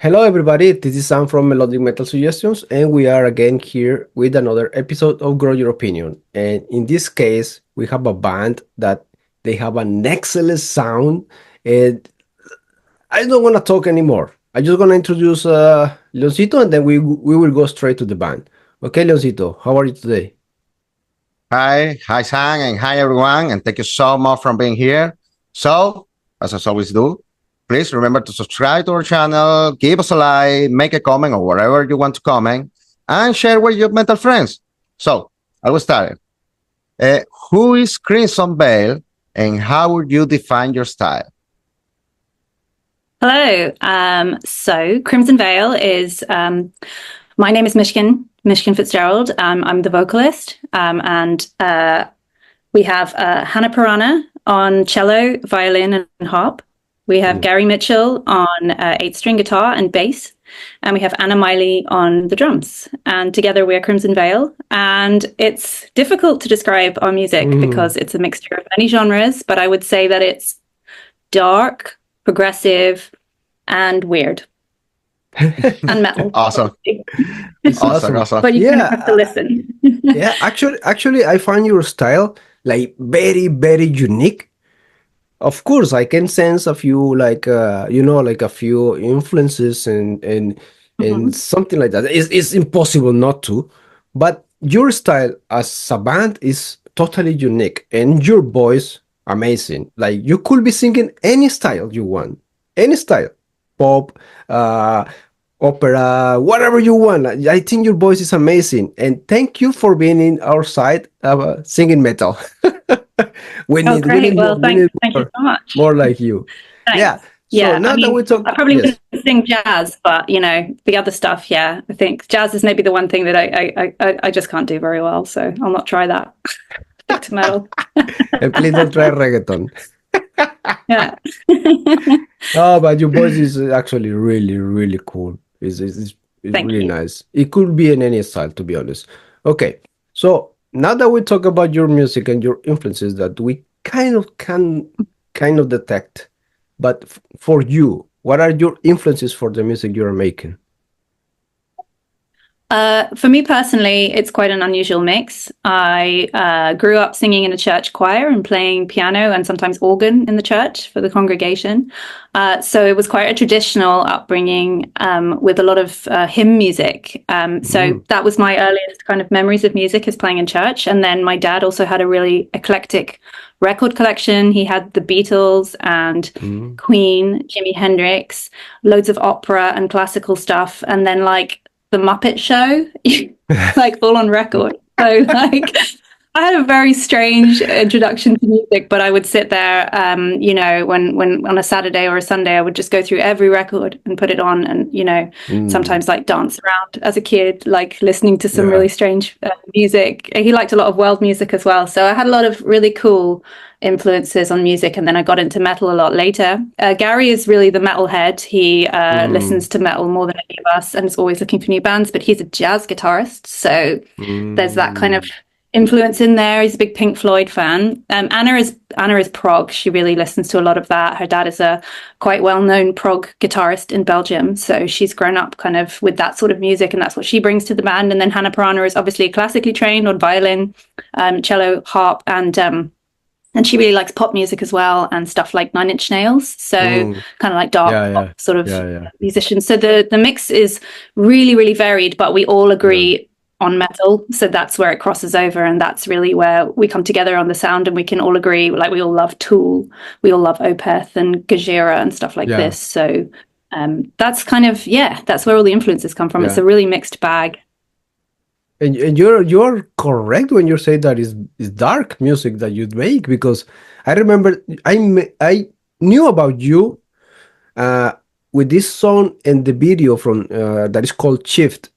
Hello, everybody. This is Sam from Melodic Metal Suggestions, and we are again here with another episode of Grow Your Opinion. And in this case, we have a band that they have an excellent sound, and I don't want to talk anymore. I'm just going to introduce Leoncito, and then we will go straight to the band. Okay, Leoncito, how are you today? Hi Sang, and hi everyone, and thank you so much for being here. So, as I always do, please remember to subscribe to our channel, give us a like, make a comment or whatever you want to comment, and share with your metal friends. So, I will start. Who is Crimson Veil, and how would you define your style? Hello. So Crimson Veil is my name is Mishkin Fitzgerald. I'm the vocalist, and we have Hannah Pirana on cello, violin, and harp. We have Gary Mitchell on 8-string guitar and bass, and we have Anna Miley on the drums. And together we are Crimson Veil. And it's difficult to describe our music because it's a mixture of many genres, but I would say that it's dark, progressive, and weird. And metal. Awesome. Awesome. But you kind of have to listen. Yeah, actually, I find your style like very, very unique. Of course, I can sense a few like like a few influences and something like that. It's impossible not to, but your style as a band is totally unique, and your voice amazing. Like you could be singing any style you want, any style, pop, opera, whatever you want. I think your voice is amazing, and thank you for being in our side of singing metal. we need thank you so much. more like you. Thanks. Yeah. Yeah, So now that we talk, I probably wouldn't sing jazz, but the other stuff, yeah. I think jazz is maybe the one thing that I just can't do very well, so I'll not try that. Stick to metal. And please don't try reggaeton. Yeah. Oh, but your voice is actually really, really cool. It's really nice. It could be in any style, to be honest. Okay, so now that we talk about your music and your influences that we kind of detect, but for you, what are your influences for the music you're making? For me personally, it's quite an unusual mix. I grew up singing in a church choir and playing piano and sometimes organ in the church for the congregation. So it was quite a traditional upbringing with a lot of hymn music. So that was my earliest kind of memories of music, is playing in church. And then my dad also had a really eclectic record collection. He had the Beatles and Queen, Jimi Hendrix, loads of opera and classical stuff. And then like the Muppet Show, like all on record. So like I had a very strange introduction to music, but I would sit there, when on a Saturday or a Sunday, I would just go through every record and put it on, and sometimes like dance around as a kid, like listening to some really strange music. He liked a lot of world music as well, so I had a lot of really cool influences on music, and then I got into metal a lot later. Gary is really the metalhead. He listens to metal more than any of us, and is always looking for new bands. But he's a jazz guitarist, so there's that kind of influence in there. He's a big Pink Floyd fan. Anna is prog. She really listens to a lot of that. Her dad is a quite well-known prog guitarist in Belgium, so she's grown up kind of with that sort of music, and that's what she brings to the band. And then Hannah Pirana is obviously classically trained on violin, cello, harp, and she really likes pop music as well, and stuff like Nine Inch Nails. So kind of like dark pop sort of musicians. So the mix is really, really varied, but we all agree on metal. So that's where it crosses over, and that's really where we come together on the sound, and we can all agree, like we all love Tool, we all love Opeth and Gojira and stuff like this. So that's kind of, that's where all the influences come from. It's a really mixed bag. And you're correct when you say that is dark music that you make, because I remember I knew about you with this song and the video from that is called Shift.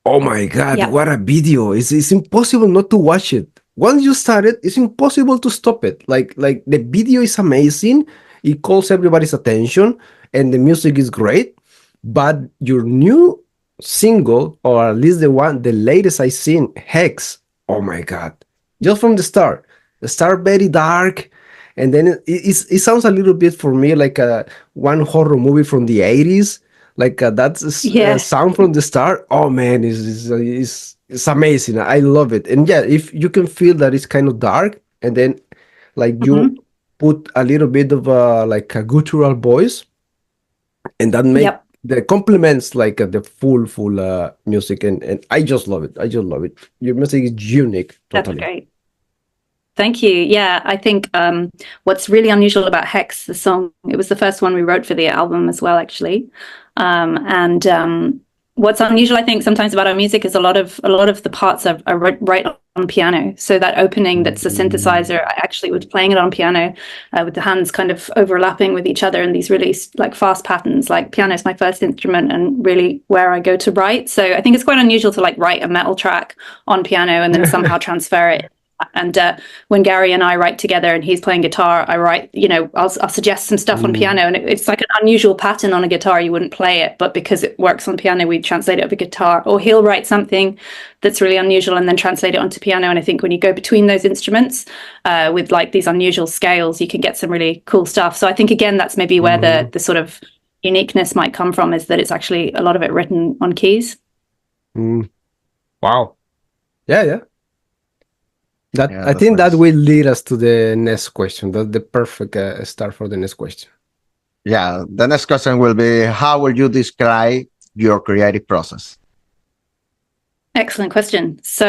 Oh my God, what a video. It's impossible not to watch it. Once you start it, it's impossible to stop it. Like the video is amazing. It calls everybody's attention, and the music is great. But your new single, or at least the latest I seen, Hex, oh my God, just from the start very dark, and then it sounds a little bit for me like one horror movie from the 80s, like that's Yeah. sound from the start. Oh man, is amazing. I love it. And yeah, if you can feel that it's kind of dark, and then like you Mhm. put a little bit of like a guttural voice, and that make Yep. the complements like the full music, and I just love it. I just love it. Your music is unique, That's totally. great. Thank you. Yeah, I think what's really unusual about Hex, the song, it was the first one we wrote for the album as well, actually. And what's unusual, I think, sometimes about our music is a lot of the parts are right on piano. So that opening, that's a Mm. synthesizer. I actually was playing it on piano with the hands kind of overlapping with each other in these really like fast patterns. Like piano is my first instrument and really where I go to write. So I think it's quite unusual to like write a metal track on piano and then somehow transfer it. And when Gary and I write together and he's playing guitar, I write, I'll suggest some stuff on Mm. piano, and it's like an unusual pattern on a guitar. You wouldn't play it, but because it works on piano, we translate it over guitar. Or he'll write something that's really unusual and then translate it onto piano. And I think when you go between those instruments with like these unusual scales, you can get some really cool stuff. So I think again, that's maybe where Mhm. the sort of uniqueness might come from, is that it's actually a lot of it written on keys. Mm. Wow. Yeah, yeah. That Yeah, I that's think that nice. will lead us to the next question. That's the perfect start for the next question. Yeah, the next question will be: how will you describe your creative process? Excellent question. So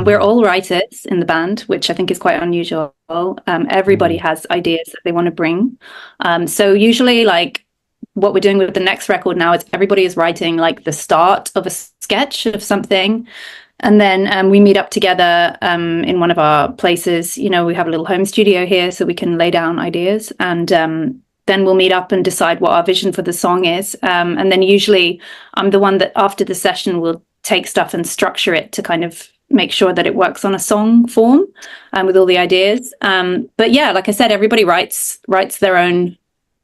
we're Mhm. all writers in the band, which I think is quite unusual. Everybody Mhm. has ideas that they want to bring. So usually, like what we're doing with the next record now is everybody is writing like the start of a sketch of something, and then we meet up together in one of our places. We have a little home studio here, so we can lay down ideas, and then we'll meet up and decide what our vision for the song is. And then usually, I'm the one that after the session will take stuff and structure it to kind of make sure that it works on a song form with all the ideas. But yeah, like I said, everybody writes their own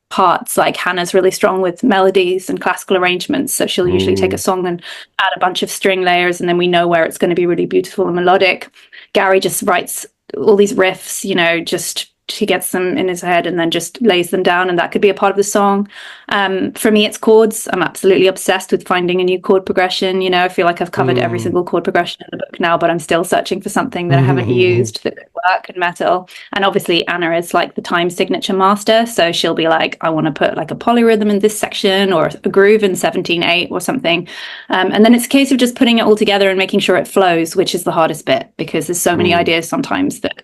parts. Like Hannah's really strong with melodies and classical arrangements, so she'll usually take a Mm. song and add a bunch of string layers, and then we know where it's going to be really beautiful and melodic. Gary just writes all these riffs, just he gets them in his head and then just lays them down, and that could be a part of the song. For me, it's chords. I'm absolutely obsessed with finding a new chord progression. I feel like I've covered every Mm. single chord progression in the book now, but I'm still searching for something that I haven't used that could work in metal. And obviously, Anna is like the time signature master, so she'll be like, I want to put like a polyrhythm in this section or a groove in 17/8 or something. And then it's a case of just putting it all together and making sure it flows, which is the hardest bit because there's so many Mm. ideas sometimes that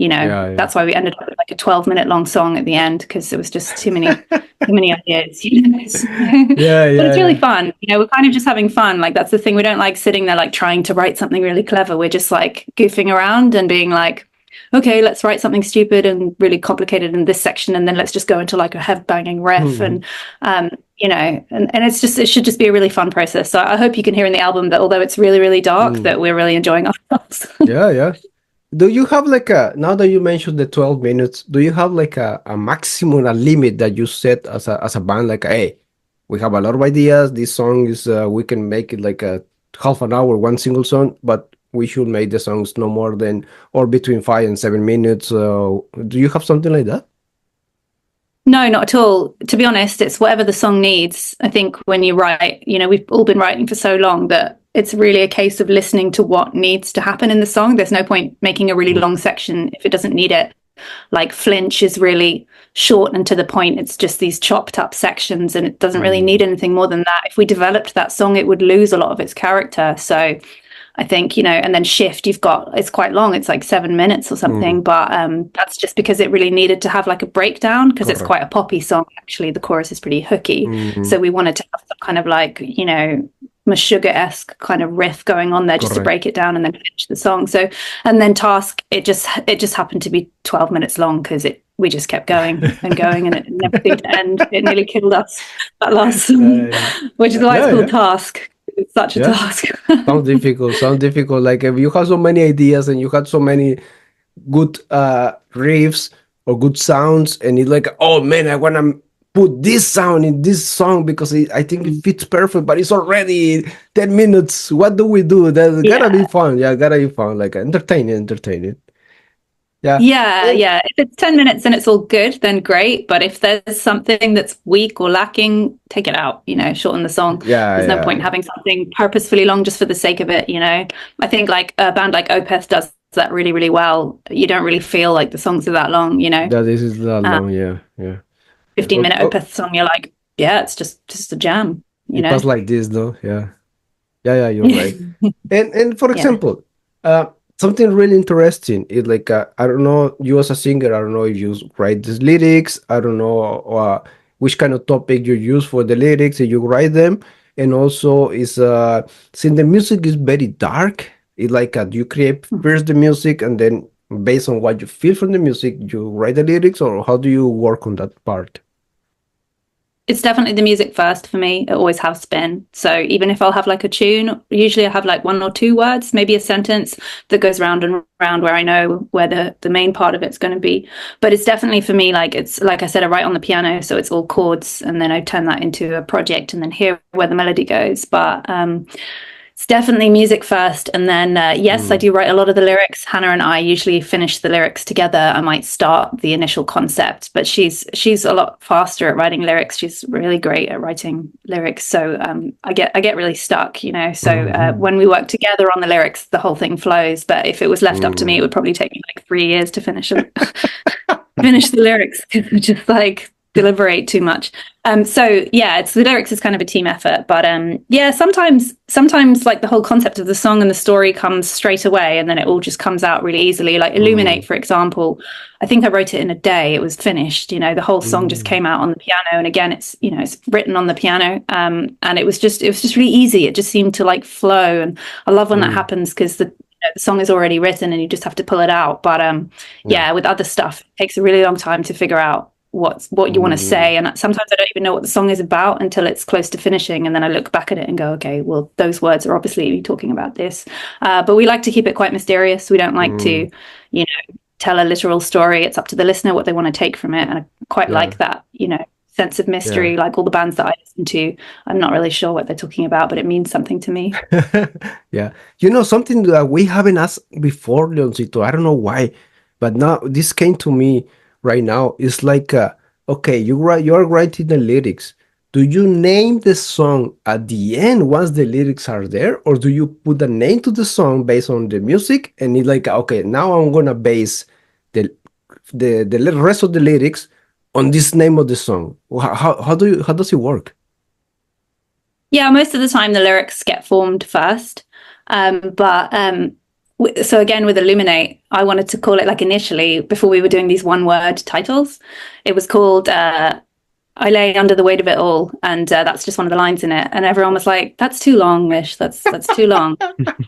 Yeah, yeah. that's why we ended up with like a 12-minute long song at the end, because there was just too many ideas. Yeah, But yeah, it's really yeah. fun. We're kind of just having fun. Like that's the thing. We don't like sitting there like trying to write something really clever. We're just like goofing around and being like, okay, let's write something stupid and really complicated in this section, and then let's just go into like a head banging riff, Mhm. and and it should just be a really fun process. So I hope you can hear in the album that although it's really, really dark, Mm. that we're really enjoying ourselves. Yeah, yeah. Do you have like now that you mentioned the 12 minutes, do you have like a maximum, a limit that you set as a band? Like, hey, we have a lot of ideas. This song is, we can make it like a half an hour, one single song, but we should make the songs no more than or between 5 and 7 minutes. Do you have something like that? No, not at all. To be honest, it's whatever the song needs. I think when you write, we've all been writing for so long that it's really a case of listening to what needs to happen in the song. There's no point making a really Mm. long section if it doesn't need it. Like Flinch is really short and to the point. It's just these chopped up sections and it doesn't really need Mm. anything more than that. If we developed that song, it would lose a lot of its character. So I think, and then Shift, it's quite long. It's like 7 minutes or Mm. something. But that's just because it really needed to have like a breakdown because it's Correct. quite a poppy song. Actually, the chorus is pretty hooky. Mm. So we wanted to have some kind of like, Meshuggah-esque kind of riff going on there just to Correct. break it down and then finish the song. So, and then Task, it just happened to be 12 minutes long because we just kept going and it never seemed to end. It nearly killed us, that last song, Yeah, which is why it's yeah, called yeah. Task. It's such a Yeah. task. Sounds difficult. Sounds difficult. Like if you have so many ideas and you had so many good riffs or good sounds, and it's like, oh man, I want to put this sound in this song because I think it fits perfect, but it's already 10 minutes. What do we do? That gotta be Yeah. fun. Yeah, gotta be fun. Like entertaining. Yeah. Yeah, And yeah. If it's 10 minutes and it's all good, then great. But if there's something that's weak or lacking, take it out, shorten the song. yeah, There's no point yeah. in having something purposefully long just for the sake of it. I think like a band like Opeth does that really, really well. You don't really feel like the songs are that long. That this is that Um, long, yeah, yeah. 15-minute Opeth song, you're like, yeah, it's just a jam, you It know? passed like this, though. Yeah, yeah, yeah. You're right. And for Yeah. example, something really interesting is like I don't know, you as a singer, I don't know if you write these lyrics. I don't know which kind of topic you use for the lyrics and you write them. And also is since the music is very dark, it like you create first the music and then based on what you feel from the music, you write the lyrics, or how do you work on that part? It's definitely the music first for me. It always has been. So even if I'll have like a tune, usually I have like one or two words, maybe a sentence that goes round and round where I know where the main part of it's going to be. But it's definitely for me, like it's like I said, I write on the piano, so it's all chords, and then I turn that into a project and then hear where the melody goes. But it's definitely music first. And then, yes, I Mm, do write a lot of the lyrics. Hannah and I usually finish the lyrics together. I might start the initial concept, but she's a lot faster at writing lyrics. She's really great at writing lyrics. So I get really stuck. So mhm, when we work together on the lyrics, the whole thing flows. But if it was left up to me, it mm. would probably take me like 3 years to finish the lyrics because I just like deliberate too much. So yeah, it's the lyrics is kind of a team effort, but yeah, sometimes like the whole concept of the song and the story comes straight away, and then it all just comes out really easily. Like Mm, Illuminate, for example, I think I wrote it in a day. It was finished. The whole song just mm, came out on the piano, and again, it's written on the piano, and it was just really easy. It just seemed to like flow, and I love when that mm, happens because the song is already written and you just have to pull it out. But yeah. yeah, with other stuff, it takes a really long time to figure out what you want to Mm, say, and sometimes I don't even know what the song is about until it's close to finishing, and then I look back at it and go, okay, well, those words are obviously talking about this. But we like to keep it quite mysterious. We don't like mm, to tell a literal story. It's up to the listener what they want to take from it, and I quite yeah, like that sense of yeah. mystery. Like all the bands that I listen to, I'm not really sure what they're talking about, but it means something to me. Yeah. Something that we haven't asked before, Leoncito. I don't know why, but now this came to me right now. It's like, okay, you're writing the lyrics. Do you name the song at the end once the lyrics are there, or do you put a name to the song based on the music? And it's like, okay, now I'm gonna base the rest of the lyrics on this name of the song. How does it work? Yeah, most of the time the lyrics get formed first. But so again with Illuminate, I wanted to call it like initially before we were doing these one word titles, it was called I lay under the weight of it all, and that's just one of the lines in it. And everyone was like, "That's too long, Mish. That's too long."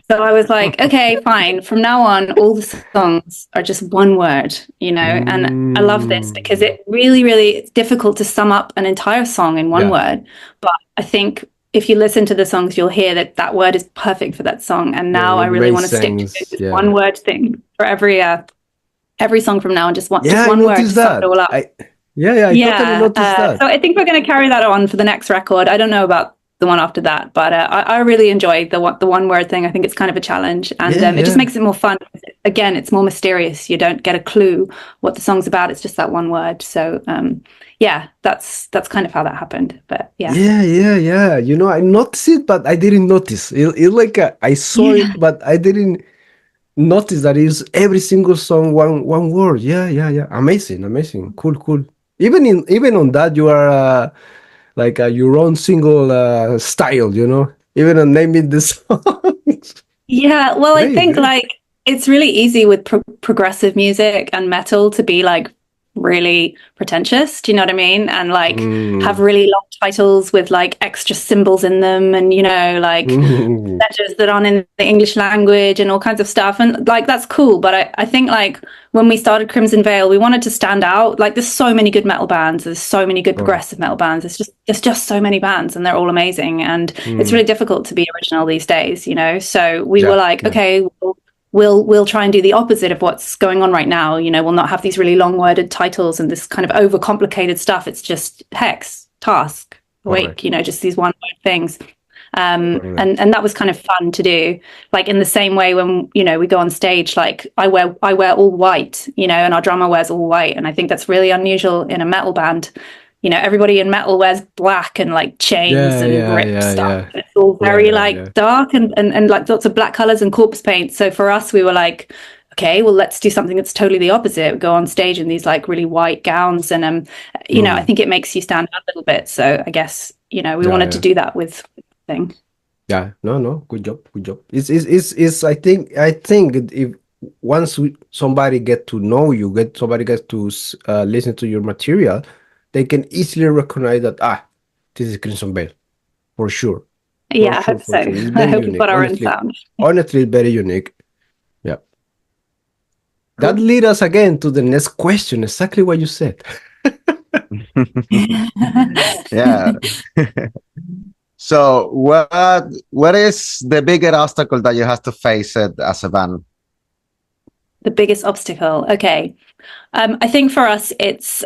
So I was like, "Okay, fine. From now on, all the songs are just one word. And I love this because Mm, it really, really it's difficult to sum up an entire song in one yeah. word. But I think if you listen to the songs, you'll hear that that word is perfect for that song. And Yeah, now I it really makes want to stick to sense. this Yeah. one word thing for every song from now on. Just Yeah, I one word noticed to sum it that. all up. I totally Yeah, noticed so that. I think we're going to carry that on for the next record. I don't know about the one after that, but I really enjoyed the one word thing. I think it's kind of a challenge, and Yeah, it just yeah. makes it more fun. Again, it's more mysterious. You don't get a clue what the song's about. It's just that one word. So yeah, that's kind of how that happened. But yeah, Yeah, yeah, yeah. I noticed it, but I didn't notice. It like I saw yeah, it, but I didn't notice that it's every single song one word. Yeah, yeah, yeah. Amazing, amazing. Cool, cool. Even on that, you are like your own single style. Even on naming the songs. yeah. Well, I Great, think great. like it's really easy with progressive music and metal to be like really pretentious. Do you know what I mean? And like have Mm. really long titles with like extra symbols in them, and like letters that aren't in the English language and all kinds of stuff. And like that's cool. But I think like when we started Crimson Veil, we wanted to stand out. Like there's so many good metal bands, there's so many good Oh, progressive metal bands. There's just so many bands and they're all amazing. And it's mm. really difficult to be original these days. So we were Yeah, like, yeah. okay, we'll try and do the opposite of what's going on right now. We'll not have these really long worded titles and this kind of overcomplicated stuff. It's just hex, task, awake, Correct. just these one word things. And that was kind of fun to do. Like in the same way when, you know, we go on stage, like I wear all white, you know, and our drummer wears all white. And I think that's really unusual in a metal band. You know, everybody in metal wears black and like chains and grip stuff. It's all very like dark and like lots of black colors and corpse paint. So for us, we were like, okay, well, let's do something that's totally the opposite. We go on stage in these like really white gowns, and you know, I think it makes you stand out a little bit. So I guess, you know, we wanted to do that with the thing. Yeah, no, good job. It's I think if once somebody get to know you, somebody gets to listen to your material, they can easily recognize that this is Crimson Veil for sure. Yeah, I hope so. I hope we've got our own sound. Honestly, very unique. Yeah. That leads us again to the next question. Exactly what you said. Yeah. So what is the biggest obstacle that you have to face it as a band? The biggest obstacle. Okay. I think for us, it's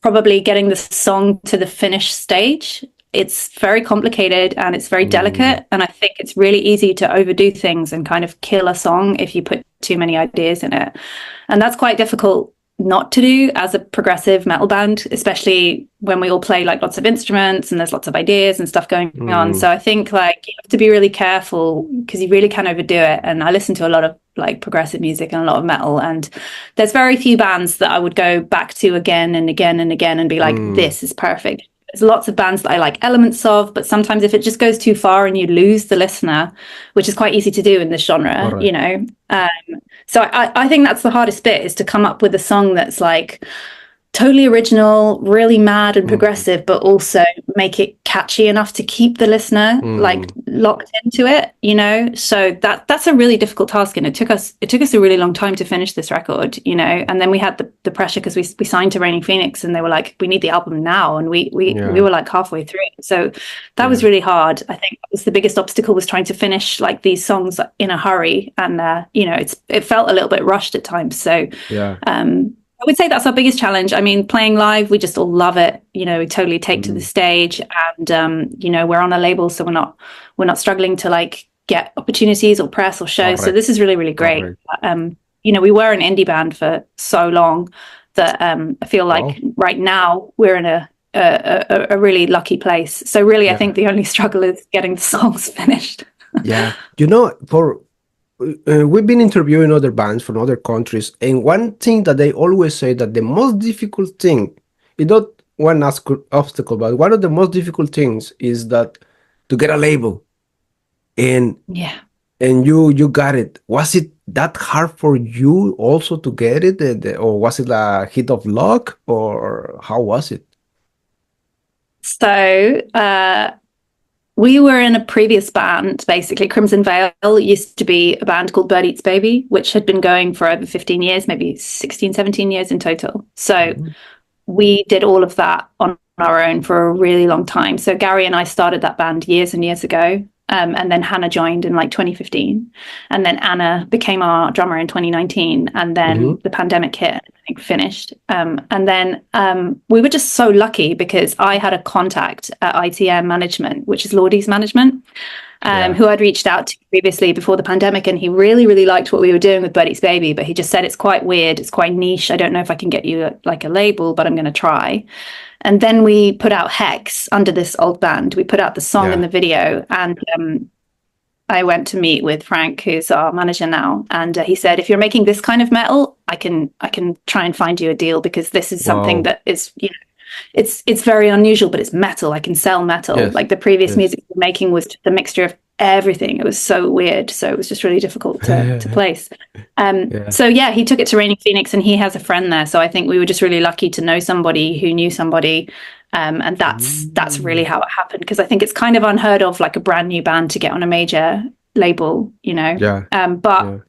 probably getting the song to the finished stage. It's very complicated and it's very delicate. And I think it's really easy to overdo things and kind of kill a song if you put too many ideas in it. And that's quite difficult not to do as a progressive metal band, especially when we all play like lots of instruments and there's lots of ideas and stuff going on. So I think like you have to be really careful because you really can overdo it. And I listen to a lot of like progressive music and a lot of metal, and there's very few bands that I would go back to again and again and again and be like, this is perfect. There's lots of bands that I like elements of, but sometimes if it just goes too far and you lose the listener, which is quite easy to do in this genre, you know. So I think that's the hardest bit, is to come up with a song that's like totally original, really mad and progressive, but also make it catchy enough to keep the listener like locked into it, you know. So that's a really difficult task, and it took us a really long time to finish this record, you know. And then we had the pressure because we signed to Raining Phoenix, and they were like, we need the album now, and we were like halfway through it. So that was really hard. I think that was the biggest obstacle, was trying to finish like these songs in a hurry, and you know, it felt a little bit rushed at times. So I would say that's our biggest challenge. I mean, playing live, we just all love it. You know, we totally take to the stage, and you know, we're on a label, so we're not struggling to like get opportunities or press or shows. So this is really, really great. You know, we were an indie band for so long that I feel like right now we're in a really lucky place. So really, I think the only struggle is getting the songs finished. You know, we've been interviewing other bands from other countries, and one thing that they always say, that the most difficult thing is not one obstacle, but one of the most difficult things is that to get a label. And you got it. Was it that hard for you also to get it, or was it a hit of luck, or how was it? So we were in a previous band, basically. Crimson Veil used to be a band called Bird Eats Baby, which had been going for over 15 years, maybe 16, 17 years in total. So we did all of that on our own for a really long time. So Gary and I started that band years and years ago. And then Hannah joined in like 2015. And then Anna became our drummer in 2019. And then the pandemic hit, and I think finished. And then we were just so lucky because I had a contact at ITM Management, which is Lordy's management, who I'd reached out to previously before the pandemic. And he really, really liked what we were doing with Bird Eats Baby. But he just said, it's quite weird. It's quite niche. I don't know if I can get you like a label, but I'm going to try. And then we put out Hex under this old band. We put out the song and the video. And I went to meet with Frank, who's our manager now. And he said, if you're making this kind of metal, I can try and find you a deal, because this is something that is, you know, it's very unusual, but it's metal. I can sell metal. Like the previous music we were making was the mixture of everything. It was so weird. So it was just really difficult to place. So he took it to Raining Phoenix, and he has a friend there. So I think we were just really lucky to know somebody who knew somebody. And that's really how it happened, because I think it's kind of unheard of, like a brand new band to get on a major label, you know. But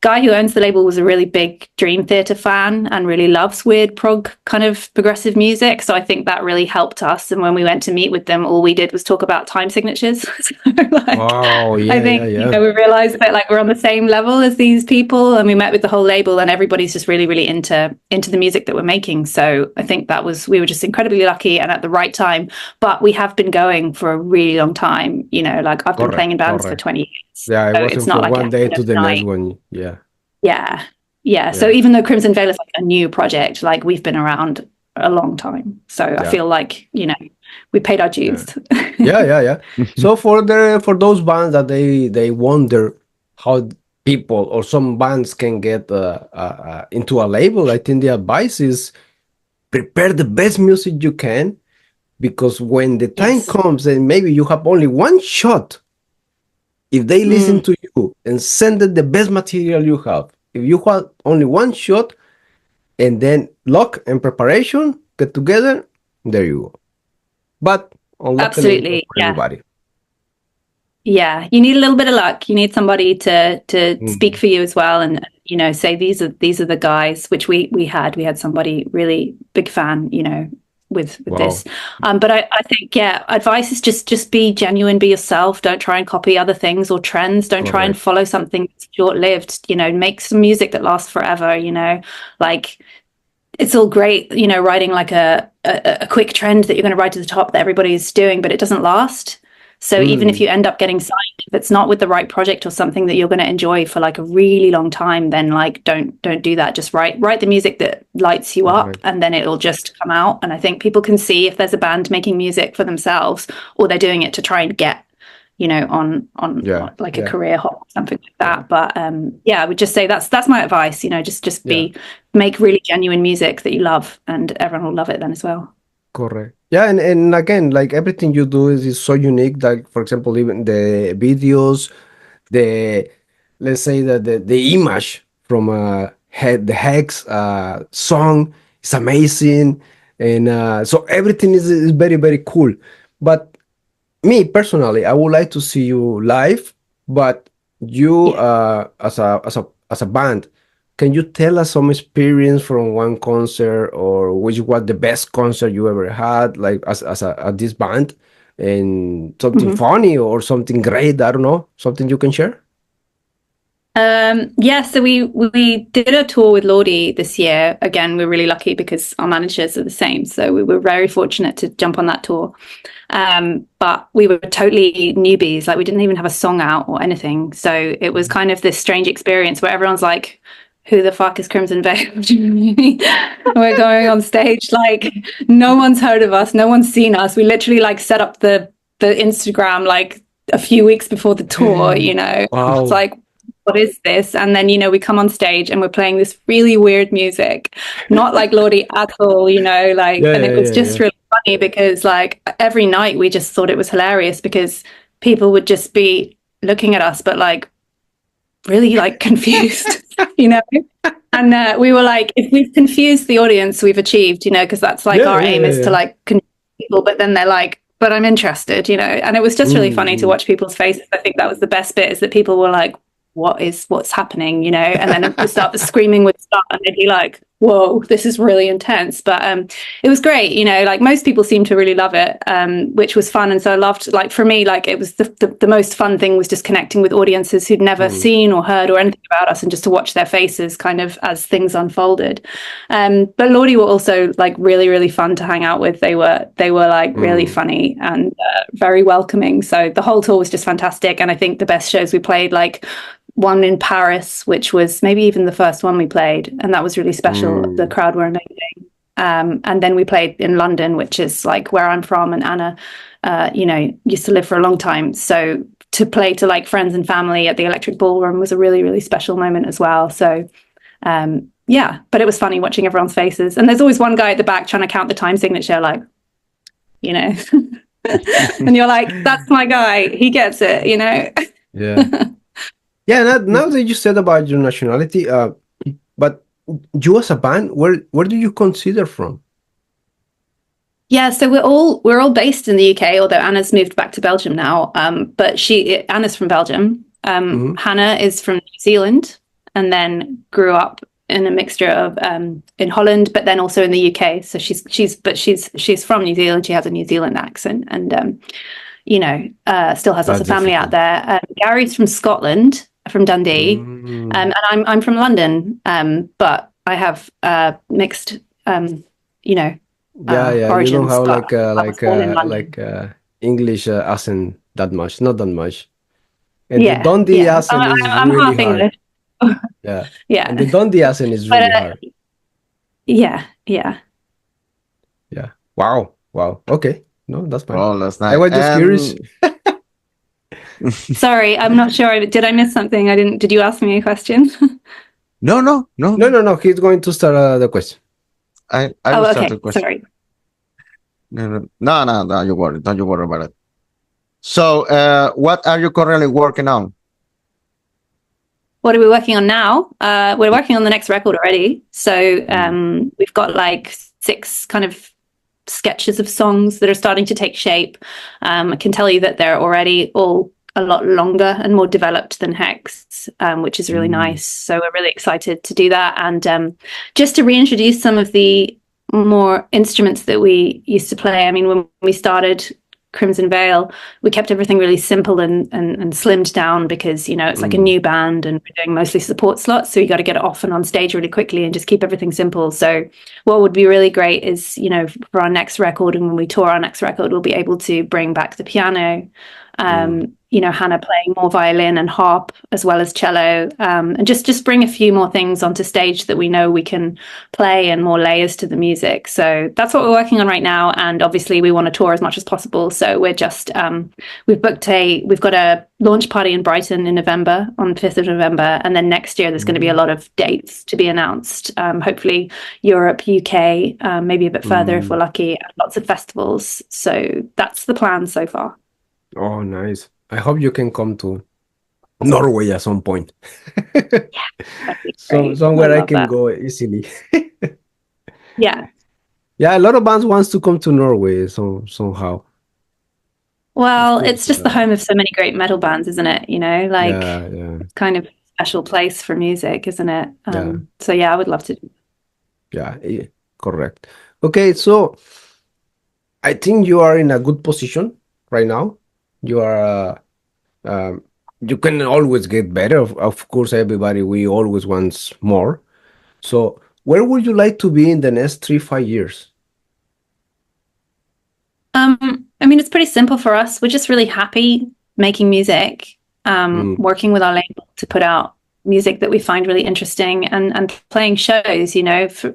guy who owns the label was a really big Dream Theater fan and really loves weird prog kind of progressive music. So I think that really helped us. And when we went to meet with them, all we did was talk about time signatures. So, like, Oh, yeah, I think yeah. we realized that like we're on the same level as these people, and we met with the whole label, and everybody's just really, really into the music that we're making. So I think we were just incredibly lucky and at the right time. But we have been going for a really long time. Like I've been playing in bands for 20 years. Yeah, it So wasn't it's not from like one day to the next night. one. Yeah. Yeah. So even though Crimson Veil is like a new project, like we've been around a long time. So I feel like, we paid our dues. Yeah. So for those bands that they wonder how people or some bands can get into a label, I think the advice is prepare the best music you can, because when the time comes and maybe you have only one shot, if they listen to you and send them the best material you have, if you have only one shot, and then luck and preparation get together, there you go. But unluckily, Absolutely, for everybody. Yeah, you need a little bit of luck. You need somebody to speak for you as well, and say these are the guys. Which we had somebody really big fan, with this. But I think advice is just be genuine, be yourself. Don't try and copy other things or trends. Don't try and follow something that's short-lived. Make some music that lasts forever. Like it's all great, writing like a quick trend that you're going to ride to the top that everybody's doing, but it doesn't last. So even if you end up getting signed, if it's not with the right project or something that you're going to enjoy for like a really long time, then like don't do that. Just write the music that lights you up, and then it'll just come out. And I think people can see if there's a band making music for themselves, or they're doing it to try and get on like a career hop or something like that. But I would just say that's my advice. Just make really genuine music that you love, and everyone will love it then as well. Correct. Yeah, and again, like everything you do is so unique. Like for example, even the videos, let's say that the image from the Hex song is amazing, and so everything is very, very cool. But me personally, I would like to see you live. But you as a band, can you tell us some experience from one concert, or which was the best concert you ever had, like as this band, and something funny or something great? I don't know, something you can share. So we did a tour with Lordi this year. Again, we're really lucky because our managers are the same, so we were very fortunate to jump on that tour. But we were totally newbies, like we didn't even have a song out or anything. So it was kind of this strange experience where everyone's like, who the fuck is Crimson Veil? We're going on stage, like no one's heard of us, no one's seen us. We literally like set up the Instagram like a few weeks before the tour, Wow. It's like, what is this? And then we come on stage and we're playing this really weird music, not like Lordi at all, and it was just really funny because like every night we just thought it was hilarious because people would just be looking at us but like really like confused. And we were like, if we've confused the audience, we've achieved, because that's like our aim is to like confuse people, but then they're like, but I'm interested, and it was just really funny to watch people's faces. I think that was the best bit, is that people were like, what's happening, and then the screaming would start and they'd be like, whoa, this is really intense. But it was great, like most people seemed to really love it, which was fun. And so I loved, like for me, like it was the most fun thing was just connecting with audiences who'd never seen or heard or anything about us, and just to watch their faces kind of as things unfolded. But Lordi were also like really, really fun to hang out with. They were like really funny and very welcoming. So the whole tour was just fantastic. And I think the best shows we played, like one in Paris, which was maybe even the first one we played, and that was really special. The crowd were amazing. And then we played in London, which is like where I'm from, and Anna used to live for a long time, so to play to like friends and family at the Electric Ballroom was a really, really special moment as well. So but it was funny watching everyone's faces, and there's always one guy at the back trying to count the time signature, like and you're like, that's my guy, he gets it. Now that you said about your nationality, but you as a band, where do you consider from? Yeah, so we're all based in the UK, although Anna's moved back to Belgium now. But Anna's from Belgium. Hannah is from New Zealand, and then grew up in a mixture of in Holland, but then also in the UK. So she's from New Zealand. She has a New Zealand accent, and still has lots That's of family out difficult. there. Gary's from Scotland, from Dundee, Mm. and I'm from London. But I have mixed, Yeah, yeah. You don't origins. have But I was born in London. English accent that much, not that much. And the Yeah, Dundee yeah. accent is I'm really half hard. English. Yeah. And the Yeah, Dundee accent is but really hard. yeah, yeah. Yeah. Wow. Wow. Okay. No, that's fine. Oh, that's I nice. was just curious. Sorry, I'm not sure. Did I miss something? I didn't. Did you ask me a question? no, no, no. No, no, no. He's going to start the question. I Oh, will start okay. the question. Sorry. No, don't you worry. Don't you worry about it. So, what are you currently working on? What are we working on now? We're working on the next record already. So we've got like 6 kind of sketches of songs that are starting to take shape. I can tell you that they're already all a lot longer and more developed than Hex, which is really nice. So we're really excited to do that. And just to reintroduce some of the more instruments that we used to play. I mean, when we started Crimson Veil, we kept everything really simple and slimmed down because, it's like a new band and we're doing mostly support slots. So you got to get it off and on stage really quickly and just keep everything simple. So what would be really great is, for our next record and when we tour our next record, we'll be able to bring back the piano, Hannah playing more violin and harp as well as cello, and just bring a few more things onto stage that we know we can play and more layers to the music. So that's what we're working on right now. And obviously we want to tour as much as possible. So we're just, we've got a launch party in Brighton in November, on 5th of November. And then next year there's going to be a lot of dates to be announced. Hopefully Europe, UK, maybe a bit further if we're lucky, lots of festivals. So that's the plan so far. Oh, nice. I hope you can come to Norway at some point. That'd be So great. somewhere I love can that. go easily. Yeah. Yeah, a lot of bands wants to come to Norway somehow. Of Well, course. it's just the home of so many great metal bands, isn't it? Yeah, yeah, It's kind of a special place for music, isn't it? yeah, So yeah, I would love to. yeah, correct. Okay, so I think you are in a good position right now. You are, you can always get better. Of course, everybody, we always wants more. So where would you like to be in the next 3-5 years? I mean, it's pretty simple for us. We're just really happy making music, working with our label to put out music that we find really interesting and playing shows.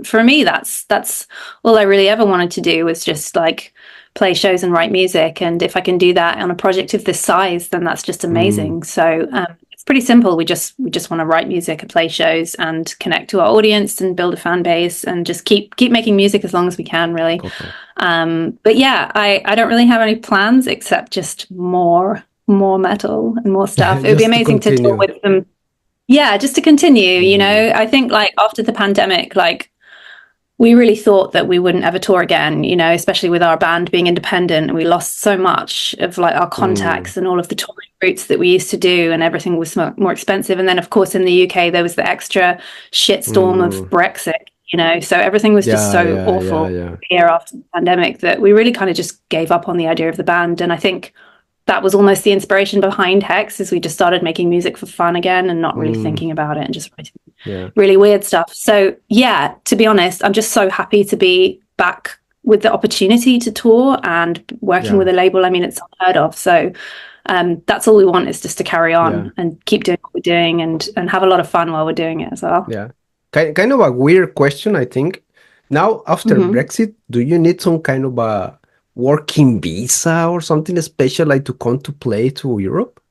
For me, that's all I really ever wanted to do was just like play shows and write music. And if I can do that on a project of this size, then that's just amazing. So it's pretty simple. We just want to write music and play shows and connect to our audience and build a fan base and just keep making music as long as we can, really. Okay. But yeah, I don't really have any plans except just more metal and more stuff. It would be Just to amazing to tour continue. with them. Yeah, just to continue, I think like after the pandemic, like we really thought that we wouldn't ever tour again, especially with our band being independent. We lost so much of like our contacts and all of the touring routes that we used to do, and everything was more expensive. And then of course in the UK there was the extra shitstorm of Brexit, so everything was just so awful here after the pandemic that we really kind of just gave up on the idea of the band. And I think that was almost the inspiration behind Hex, is we just started making music for fun again and not really thinking about it and just writing really weird stuff. So yeah, to be honest, I'm just so happy to be back with the opportunity to tour and working with a label. I mean, it's unheard of. So that's all we want, is just to carry on and keep doing what we're doing and have a lot of fun while we're doing it as well. Yeah. Kind of a weird question, I think. Now, after Brexit, do you need some kind of a working visa or something special, like to come to play to Europe?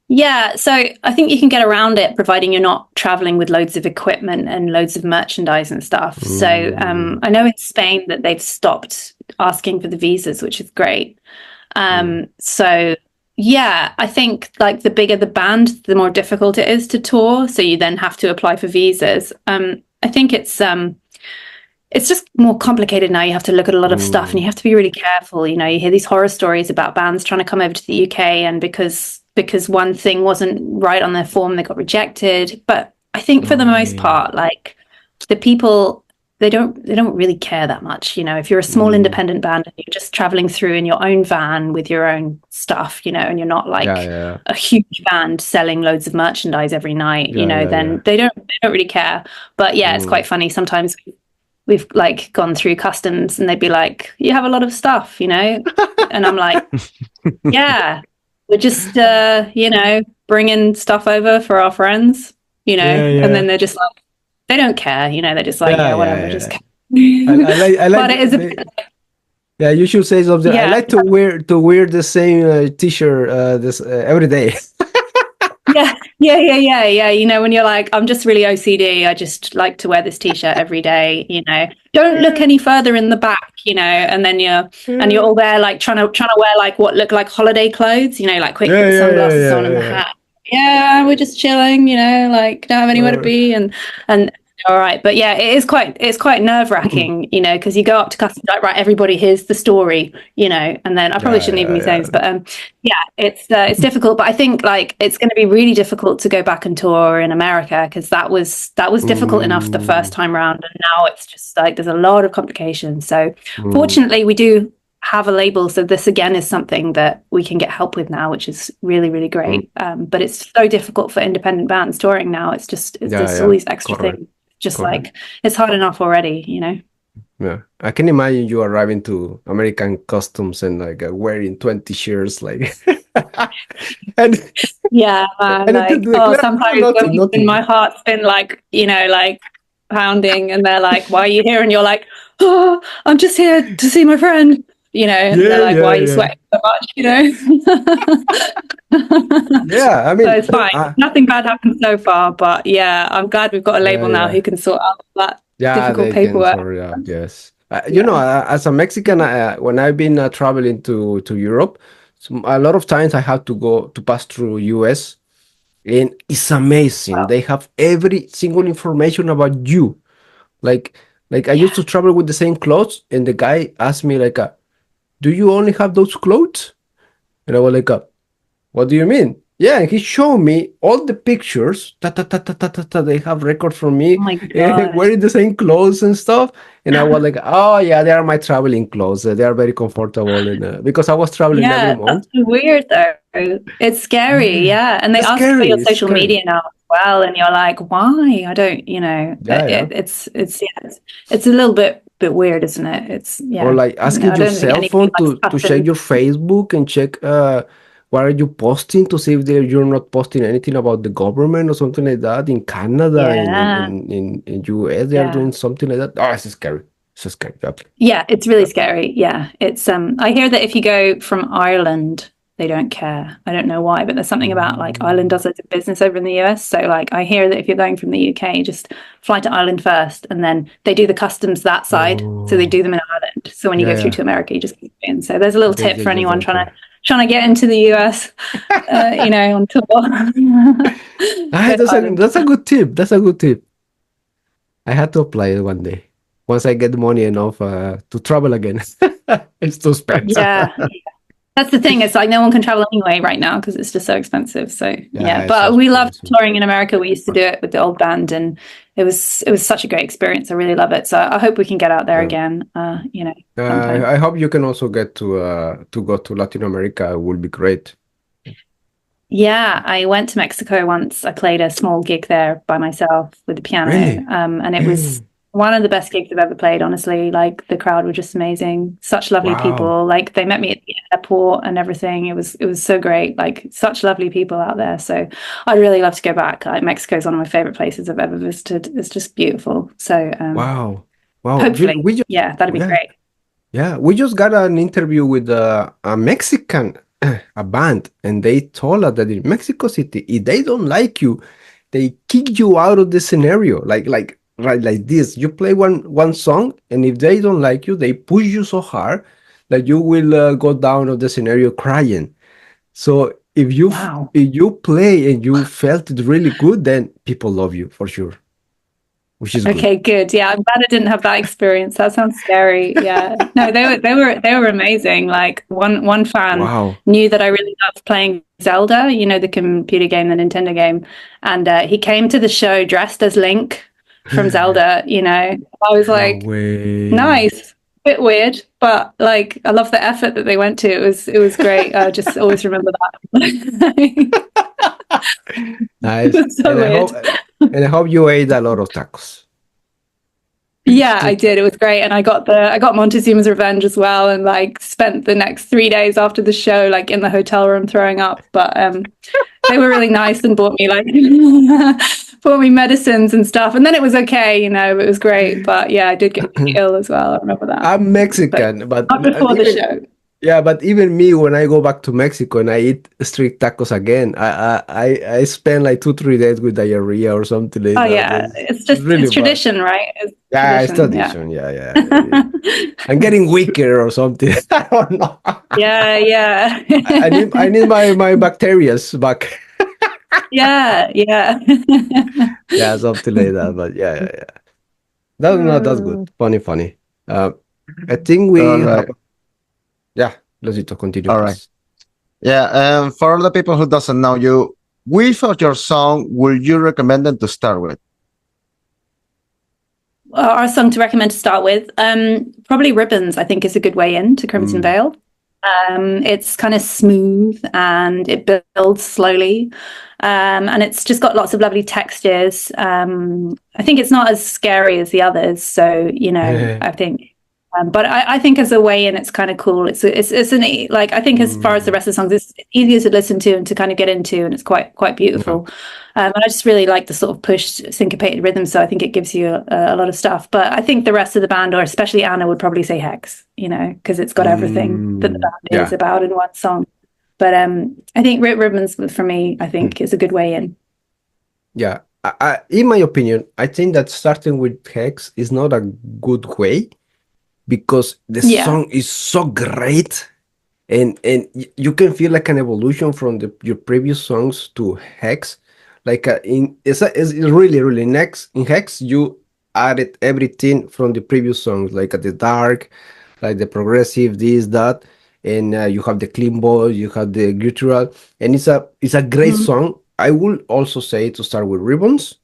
Yeah, so I think you can get around it providing you're not traveling with loads of equipment and loads of merchandise and stuff. So I know in Spain that they've stopped asking for the visas, which is great. So yeah, I think like the bigger the band, the more difficult it is to tour. So you then have to apply for visas. I think it's just more complicated now. You have to look at a lot of stuff and you have to be really careful. You hear these horror stories about bands trying to come over to the UK, and because because one thing wasn't right on their form, they got rejected. But I think for the most part, like the people, they don't really care that much. You know, if you're a small independent band and you're just traveling through in your own van with your own stuff, you know, and you're not like a huge band selling loads of merchandise every night, you know, then they don't really care. But yeah, it's quite funny. Sometimes we've like gone through customs and they'd be like, you have a lot of stuff, you know? And I'm like, yeah, we're just, you know, bringing stuff over for our friends, you know, and then they're just like, they don't care, you know, they're just like, whatever, just care. I like but it is a bit yeah, you should say something. I like to wear the same t-shirt this every day. Yeah. You know, when you're like, I'm just really OCD. I just like to wear this t-shirt every day. You know, don't look any further in the back. You know, and then you're all there like trying to wear like what look like holiday clothes. You know, like quick put the sunglasses on and the hat. Yeah, we're just chilling. You know, like don't have anywhere to be and. All right, but yeah, it's quite nerve-wracking, you know, because you go up to customers like, right, everybody, here's the story, you know, and then I probably shouldn't even be saying this, but yeah, it's difficult, but I think like it's going to be really difficult to go back and tour in America because that was difficult enough the first time round, and now it's just like there's a lot of complications. So fortunately, we do have a label, so this again is something that we can get help with now, which is really, really great. But it's so difficult for independent bands touring now. It's just all these extra things. Just like it's hard enough already, you know. Yeah, I can imagine you arriving to American customs and like wearing 20 shirts, like. And yeah, man, like sometimes when my heart's been like, you know, like pounding, and they're like, "Why are you here?" And you're like, "Oh, I'm just here to see my friend." You know, and they're like, "Why are you sweating so much?" You know. Yeah, I mean, so it's fine. Nothing bad happened so far, but yeah, I'm glad we've got a label now who can sort out that difficult paperwork. Yes, you know, as a Mexican, when I've been traveling to Europe, a lot of times I have to pass through US, and it's amazing. Wow. They have every single information about you. Like I used to travel with the same clothes, and the guy asked me like, "Do you only have those clothes?" And I was like, "What do you mean?" Yeah, and he showed me all the pictures. They have records from me wearing the same clothes and stuff. And I was like, "Oh yeah, they are my traveling clothes. They are very comfortable." And because I was traveling every month. That's weird though. It's scary, yeah. And they ask for your social media now as well, and you're like, "Why?" I don't, you know. It's a little bit weird, isn't it? It's or like asking your cell phone to check your Facebook and check what are you posting to see if you're not posting anything about the government or something like that. In Canada, in US, they are doing something like that. Oh, it's scary. It's so scary. Yeah, it's really scary. Yeah, it's I hear that if you go from Ireland, they don't care. I don't know why, but there's something about like Ireland does loads of business over in the US. So like I hear that if you're going from the UK, just fly to Ireland first, and then they do the customs that side. So they do them in Ireland. So when you go through to America, you just keep in. So there's a little tip for anyone trying to get into the US, you know, on tour. That's a good tip. That's a good tip. I had to apply it one day. Once I get money enough to travel again. It's too expensive. Yeah. That's the thing. It's like no one can travel anyway right now because it's just so expensive. So yeah, but we love touring in America. We used to do it with the old band, and it was such a great experience. I really love it. So I hope we can get out there again. You know, I hope you can also get to go to Latin America. It would be great. Yeah, I went to Mexico once. I played a small gig there by myself with the piano, and it was one of the best gigs I've ever played, honestly. Like the crowd were just amazing. Such lovely people. Like they met me at the airport and everything. It was so great. Like such lovely people out there. So I'd really love to go back. Like Mexico is one of my favorite places I've ever visited. It's just beautiful. So wow. Hopefully, that'd be great. Yeah, we just got an interview with a Mexican a band, and they told us that in Mexico City, if they don't like you, they kick you out of the scenario. Like this, you play one song, and if they don't like you, they push you so hard that you will go down of the scenario crying. So if you play and you felt it really good, then people love you for sure. which is good. Okay, good. Yeah, I'm glad I didn't have that experience. That sounds scary. Yeah. No, they were amazing. Like one fan Wow. knew that I really loved playing Zelda, you know, the computer game, the Nintendo game, and he came to the show dressed as Link from Zelda, you know. I was No like, way. nice. Bit weird, but like I love the effort that they went to. It was great. I just always remember that. It Nice. was so weird. And I hope you ate a lot of tacos. Yeah, I did. It was great. And I got Montezuma's Revenge as well, and like spent the next 3 days after the show like in the hotel room throwing up. But they were really nice and bought me like bought me medicines and stuff. And then it was okay, you know, it was great. But yeah, I did get pretty ill as well. I remember that. I'm But Mexican, but not before the even show. yeah, but even me, when I go back to Mexico and I eat street tacos again, I spend like 2 3 days with diarrhea or something like Oh that. yeah. It's really It's bad. tradition, right? It's Yeah, it's tradition, yeah. tradition. Yeah. I'm getting weaker or something. I don't know. Yeah, yeah. I need my bacterias back. Yeah, yeah. Yeah, something like that. But yeah. That's good. Funny. Uh, I think All we have. right. Yeah, Losito, continue, All right. please. Yeah. For the people who doesn't know you, which of your song would you recommend them to start with? Our song to recommend to start with, probably Ribbons, I think is a good way in to Crimson Veil. It's kind of smooth and it builds slowly. And it's just got lots of lovely textures. I think it's not as scary as the others. So, you know, I think, but I think as a way in, it's kind of cool. It's like, I think as far as the rest of the songs, it's easier to listen to and to kind of get into, and it's quite beautiful. And I just really like the sort of pushed syncopated rhythm. So I think it gives you a lot of stuff. But I think the rest of the band, or especially Anna, would probably say Hex, you know, because it's got everything that the band is about in one song. But I think Ribbons, for me, I think is a good way in. Yeah. In my opinion, I think that starting with Hex is not a good way because the song is so great, and you can feel like an evolution from your previous songs to Hex. Like it's really next in Hex you added everything from the previous songs, like the dark, like the progressive, this that, and you have the clean voice, you have the guttural, and it's a great song. I will also say to start with Ribbons,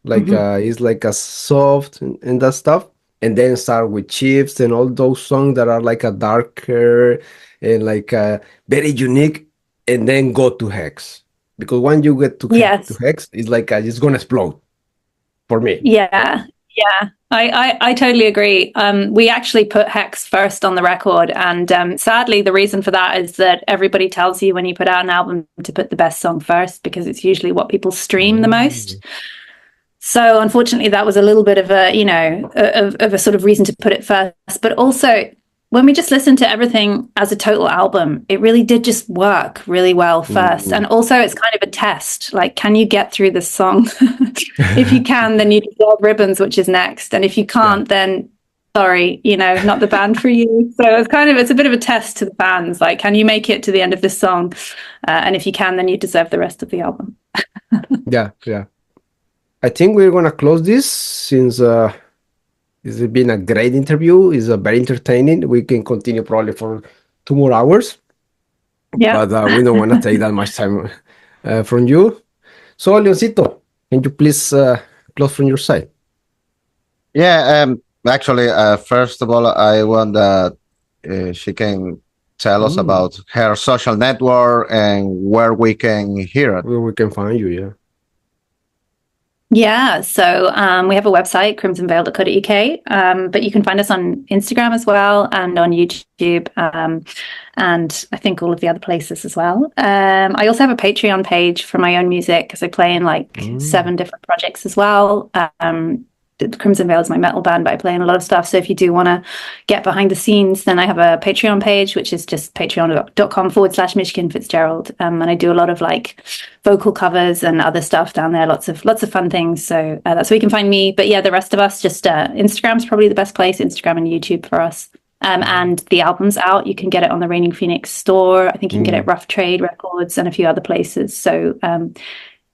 like it's like a soft and that stuff, and then start with Chips and all those songs that are like a darker and like very unique, and then go to Hex, because when you get to Hex, it's like it's gonna explode for me. Yeah, I totally agree. We actually put Hex first on the record, and sadly, the reason for that is that everybody tells you when you put out an album to put the best song first because it's usually what people stream the most. So unfortunately, that was a little bit of a, you know, of a sort of reason to put it first. But also, when we just listened to everything as a total album, it really did just work really well first. And also, it's kind of a test. Like, can you get through this song? If you can, then you deserve Ribbons, which is next. And if you can't, then sorry, you know, not the band for you. So it's a bit of a test to the fans. Like, can you make it to the end of this song? And if you can, then you deserve the rest of the album. Yeah. I think we're gonna close this since it's been a great interview. It's very entertaining. We can continue probably for 2 more hours. Yeah. But we don't want to take that much time from you. So, Leoncito, can you please close from your side? Yeah. Actually, first of all, I want that she can tell us about her social network and where we can hear it. Where we can find you, yeah. Yeah, so we have a website, crimsonveil.co.uk, but you can find us on Instagram as well and on YouTube, and I think all of the other places as well. I also have a Patreon page for my own music because I play in like 7 different projects as well. Crimson Veil is my metal band, but I play in a lot of stuff. So if you do want to get behind the scenes, then I have a Patreon page, which is just patreon.com/Mishkin Fitzgerald. And I do a lot of like vocal covers and other stuff down there. Lots of fun things. So that's where you can find me. But yeah, the rest of us, just Instagram's probably the best place. Instagram and YouTube for us. And the album's out. You can get it on the Reigning Phoenix store. I think you can get it Rough Trade Records and a few other places. So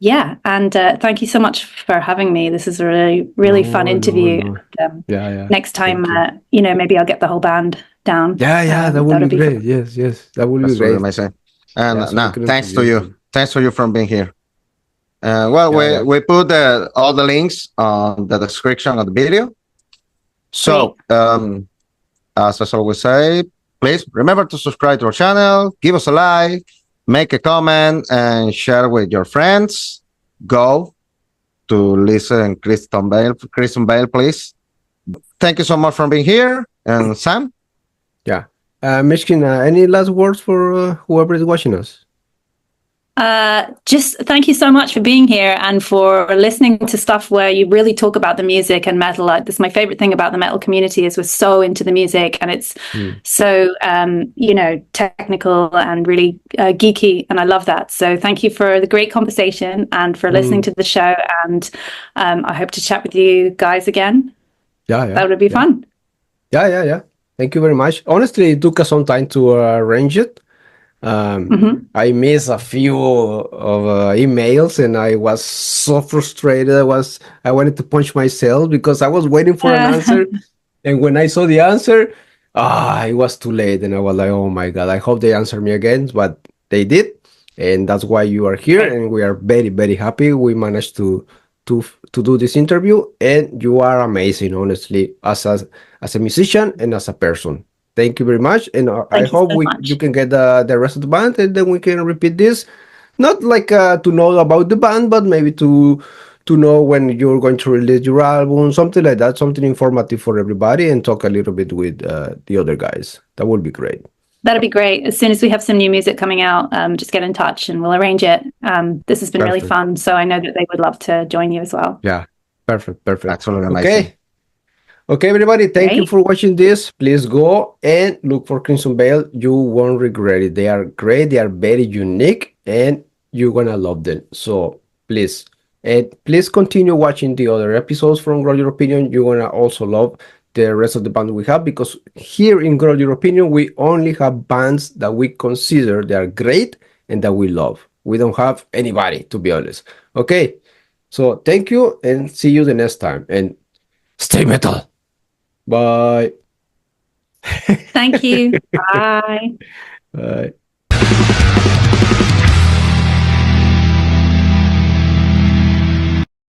Yeah, and thank you so much for having me. This is a really fun interview. No. Yeah. Next time, Thank you. maybe I'll get the whole band down. Yeah, that would That'll be be great. fun. Yes, that would be That's really great. amazing. And Yeah, so we now, can thanks to introduce you. them. Thanks to you for being here. Well, Yeah. we put all the links on the description of the video. So, as I always say, please remember to subscribe to our channel, give us a like, make a comment, and share with your friends. Go to listen Kristen Bale, please. Thank you so much for being here. And Sam? Yeah. Mishkin, any last words for whoever is watching us? Just thank you so much for being here and for listening to stuff where you really talk about the music and metal. This is my favorite thing about the metal community is we're so into the music and it's so technical and really geeky, and I love that. So thank you for the great conversation and for listening to the show, and I hope to chat with you guys again. Yeah. That would be fun. Yeah. Thank you very much. Honestly, it took us some time to arrange it. I missed a few of emails and I was so frustrated. I wanted to punch myself because I was waiting for an answer, and when I saw the answer, it was too late, and I was like, oh my god, I hope they answer me again, but they did, and that's why you are here, and we are very, very happy we managed to do this interview, and you are amazing, honestly, as a musician and as a person. Thank you very much, and I hope you can get the rest of the band, and then we can repeat this. Not like to know about the band, but maybe to know when you're going to release your album, something like that, something informative for everybody, and talk a little bit with the other guys. That would be great. That'd be great. As soon as we have some new music coming out, just get in touch and we'll arrange it. This has been really fun, so I know that they would love to join you as well. Yeah, perfect. Absolutely amazing. Okay, everybody, thank you for watching this. Please go and look for Crimson Veil. You won't regret it. They are great. They are very unique, and you're gonna love them. So please, and please continue watching the other episodes from Grow Your Opinion. You're gonna also love the rest of the band we have, because here in Grow Your Opinion, we only have bands that we consider they are great and that we love. We don't have anybody, to be honest. Okay, so thank you and see you the next time. And stay metal. Bye. Thank you. Bye. Bye.